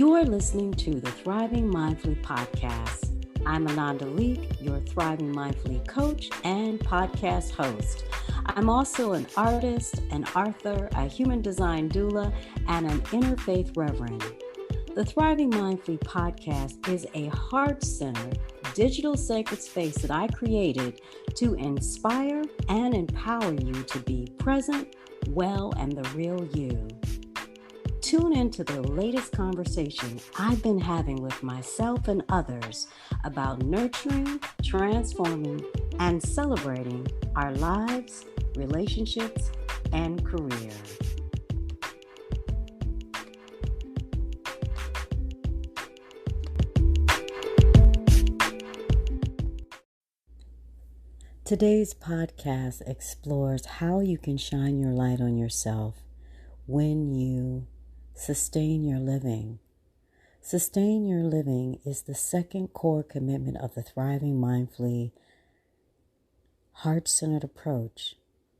You are listening to the Thriving Mindfully podcast. I'm Ananda, Leeke, your Thriving Mindfully coach and podcast host. I'm also an artist, an author, a human design doula, and an interfaith reverend. The Thriving Mindfully podcast is a heart-centered, digital sacred space that I created to inspire and empower you to be present, well, and the real you. Tune into the latest conversation I've been having with myself and others about nurturing, transforming, and celebrating our lives, relationships, and career. Today's podcast explores how you can shine your light on yourself when you sustain your living. Sustain your living is the second core commitment of the Thriving Mindfully heart-centered approach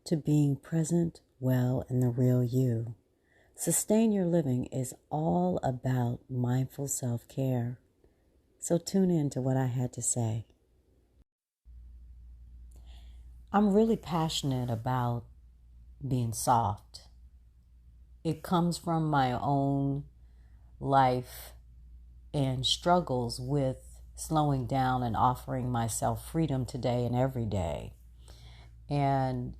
to being present, well, and the real you. Sustain your living is all about mindful self-care. So tune in to what I had to say. I'm really passionate about being soft. It comes from my own life and struggles with slowing down and offering myself freedom today and every day. And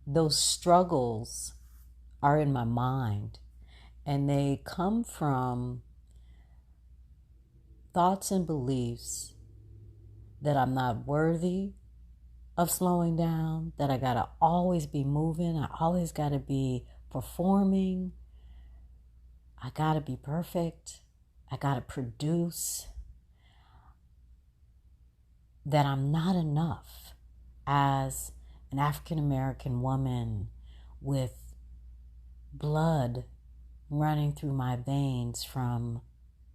those struggles are in my mind, and they come from thoughts and beliefs that I'm not worthy of slowing down, that I gotta always be moving, I always gotta be performing, I gotta be perfect, I gotta produce, that I'm not enough as an African American woman with blood running through my veins from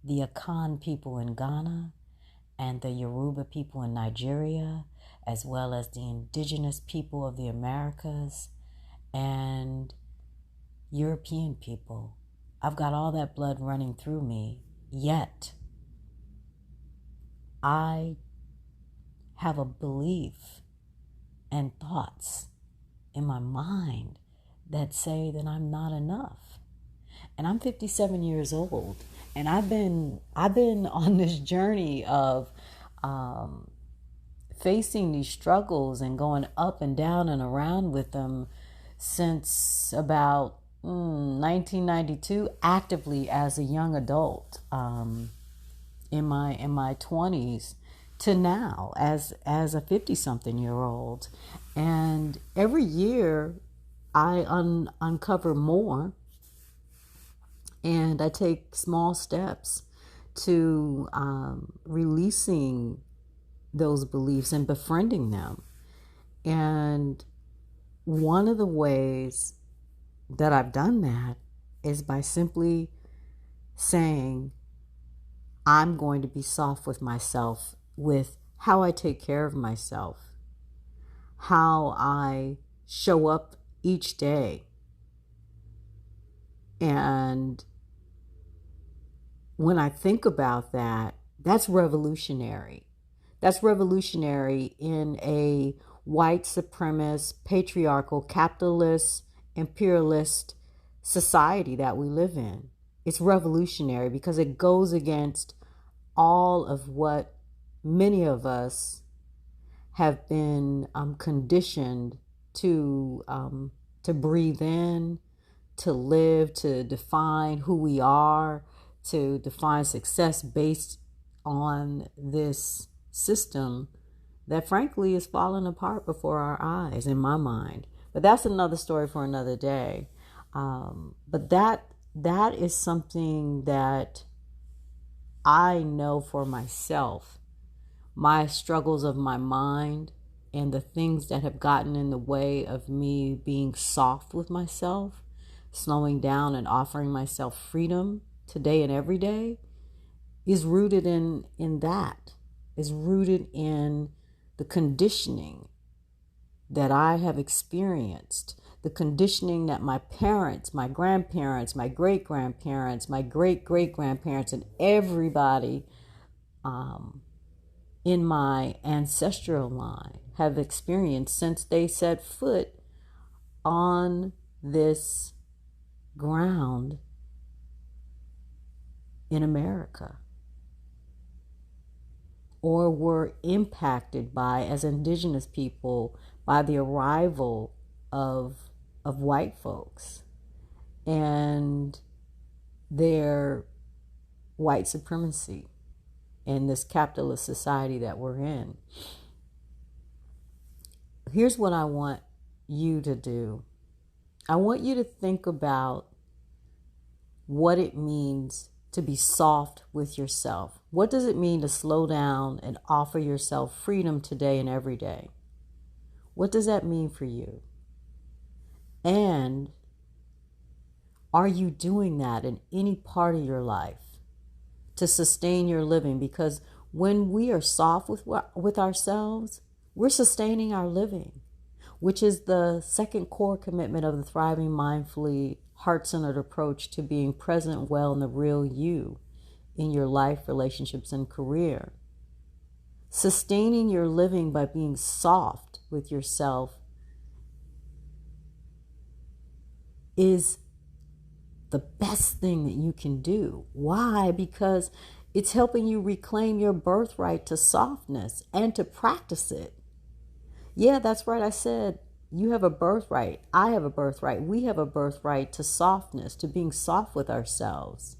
the Akan people in Ghana and the Yoruba people in Nigeria, as well as the indigenous people of the Americas and European people. I've got all that blood running through me, yet I have a belief and thoughts in my mind that say that I'm not enough. And I'm 57 years old, and I've been on this journey of facing these struggles and going up and down and around with them since about 1992, actively as a young adult, in my 20s to now as a 50-something-year-old. And every year I uncover more, and I take small steps to releasing those beliefs and befriending them. And one of the ways that I've done that is by simply saying, I'm going to be soft with myself, with how I take care of myself, how I show up each day. And when I think about that, that's revolutionary. That's revolutionary in a white supremacist, patriarchal, capitalist, imperialist society that we live in. It's revolutionary because it goes against all of what many of us have been conditioned to breathe in, to live, to define who we are, to define success based on this system that frankly is falling apart before our eyes, in my mind. But that's another story for another day. But that is something that I know for myself. My struggles of my mind and the things that have gotten in the way of me being soft with myself, slowing down and offering myself freedom today and every day, is rooted in that. Is rooted in the conditioning that I have experienced, the conditioning that my parents, my grandparents, my great-grandparents, my great-great-grandparents, and everybody in my ancestral line have experienced since they set foot on this ground in America, or were impacted by, as indigenous people, by the arrival of white folks and their white supremacy in this capitalist society that we're in. Here's what I want you to do. I want you to think about what it means to be soft with yourself. What does it mean to slow down and offer yourself freedom today and every day? What does that mean for you? And are you doing that in any part of your life to sustain your living? Because when we are soft with ourselves, we're sustaining our living, which is the second core commitment of the Thriving Mindfully Heart-Centered approach to being present well in the real you in your life, relationships, and career. Sustaining your living by being soft with yourself is the best thing that you can do. Why? Because it's helping you reclaim your birthright to softness and to practice it. Yeah, that's right. I said you have a birthright. I have a birthright. We have a birthright to softness, to being soft with ourselves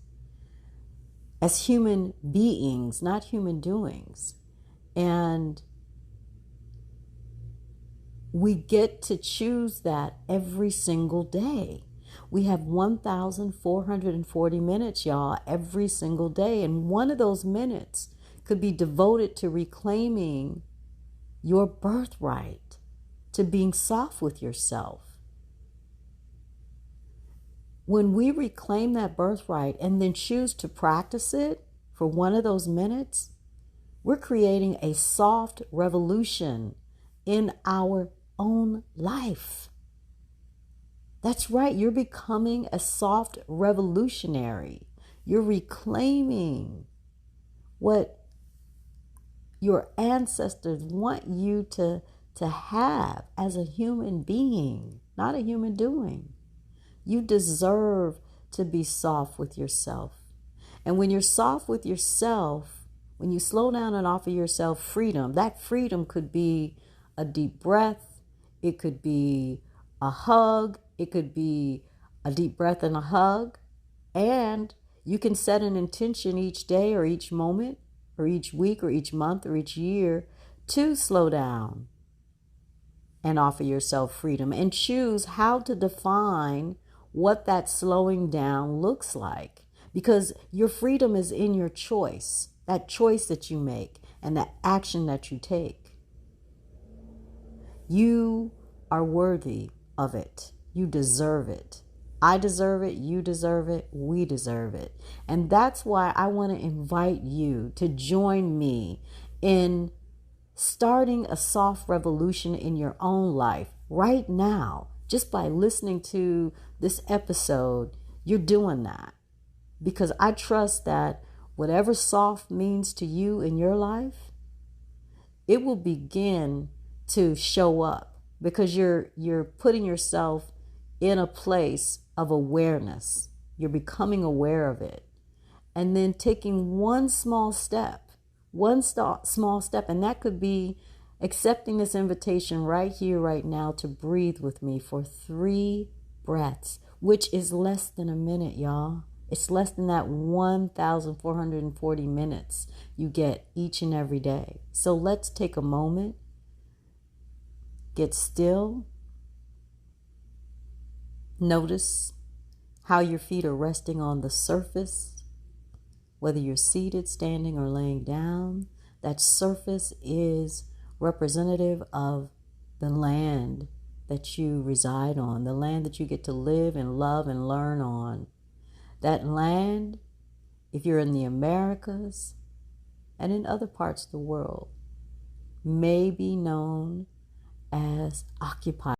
as human beings, not human doings. And we get to choose that every single day. We have 1,440 minutes, y'all, every single day. And one of those minutes could be devoted to reclaiming your birthright, to being soft with yourself. When we reclaim that birthright and then choose to practice it for one of those minutes, we're creating a soft revolution in our own life. That's right, you're becoming a soft revolutionary. You're reclaiming what your ancestors want you to have as a human being, not a human doing. You deserve to be soft with yourself. And when you're soft with yourself, when you slow down and offer yourself freedom, that freedom could be a deep breath, it could be a hug, it could be a deep breath and a hug, and you can set an intention each day or each moment or each week or each month or each year to slow down and offer yourself freedom, and choose how to define what that slowing down looks like, because your freedom is in your choice, that choice that you make and that action that you take. You are worthy of it. You deserve it. I deserve it. You deserve it. We deserve it. And that's why I want to invite you to join me in starting a soft revolution in your own life right now. Just by listening to this episode, you're doing that. Because I trust that whatever soft means to you in your life, it will begin to show up, because you're putting yourself in a place of awareness. You're becoming aware of it. And then taking one small step, and that could be accepting this invitation right here, right now, to breathe with me for 3 breaths, which is less than a minute, y'all. It's less than that 1,440 minutes you get each and every day. So let's take a moment, get still, notice how your feet are resting on the surface, whether you're seated, standing, or laying down. That surface is representative of the land that you reside on, the land that you get to live and love and learn on. That land, if you're in the Americas and in other parts of the world, may be known as occupied